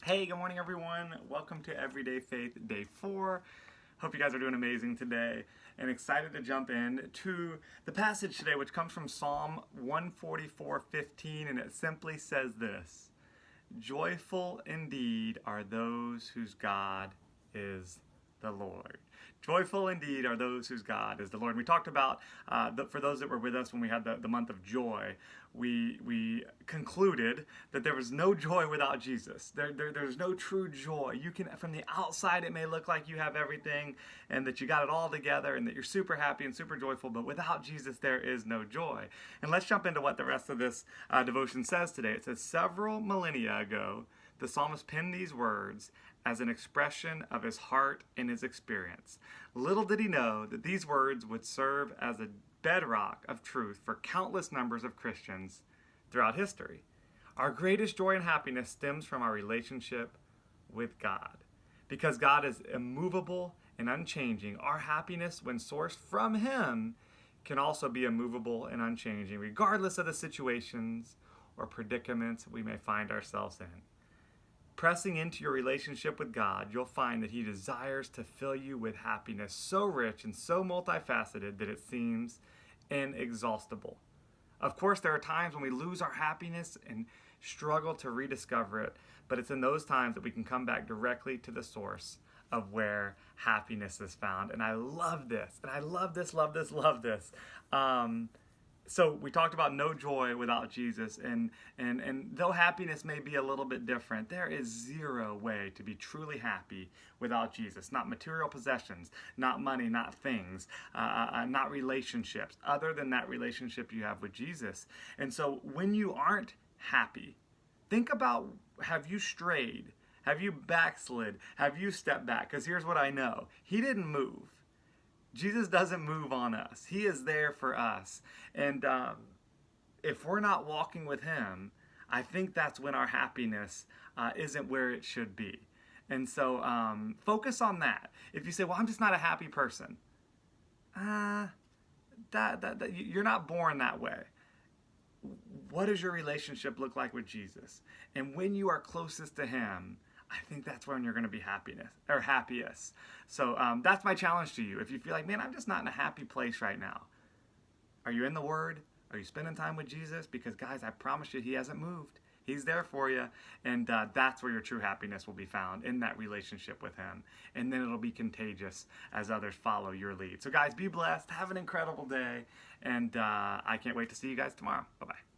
Hey, good morning everyone. Welcome to Everyday Faith Day 4. Hope you guys are doing amazing today and excited to jump in to the passage today, which comes from Psalm 144:15, and it simply says this: Joyful indeed are those whose God is the Lord. Joyful indeed are those whose God is the Lord. We talked about, for those that were with us when we had the month of joy, we concluded that there was no joy without Jesus. There's no true joy. You can, from the outside, it may look like you have everything and that you got it all together and that you're super happy and super joyful, but without Jesus, there is no joy. And let's jump into what the rest of this devotion says today. It says, several millennia ago, the psalmist penned these words as an expression of his heart and his experience. Little did he know that these words would serve as a bedrock of truth for countless numbers of Christians throughout history. Our greatest joy and happiness stems from our relationship with God. Because God is immovable and unchanging, our happiness, when sourced from Him, can also be immovable and unchanging, regardless of the situations or predicaments we may find ourselves in. Pressing into your relationship with God, you'll find that He desires to fill you with happiness so rich and so multifaceted that it seems inexhaustible. Of course, there are times when we lose our happiness and struggle to rediscover it, but it's in those times that we can come back directly to the source of where happiness is found. And I love this, and I love this. So we talked about no joy without Jesus, and though happiness may be a little bit different, there is zero way to be truly happy without Jesus. Not material possessions, not money, not things, not relationships, other than that relationship you have with Jesus. And so when you aren't happy, think about, have you strayed? Have you backslid? Have you stepped back? Because here's what I know. He didn't move. Jesus doesn't move on us. He is there for us. And if we're not walking with Him, I think that's when our happiness isn't where it should be. And so focus on that. If you say, well, I'm just not a happy person, you're not born that way. What does your relationship look like with Jesus? And when you are closest to Him, I think that's when you're going to be happiest. So that's my challenge to you. If you feel like, man, I'm just not in a happy place right now. Are you in the Word? Are you spending time with Jesus? Because guys, I promise you, He hasn't moved. He's there for you. And that's where your true happiness will be found, in that relationship with Him. And then it'll be contagious as others follow your lead. So guys, be blessed. Have an incredible day. And I can't wait to see you guys tomorrow. Bye-bye.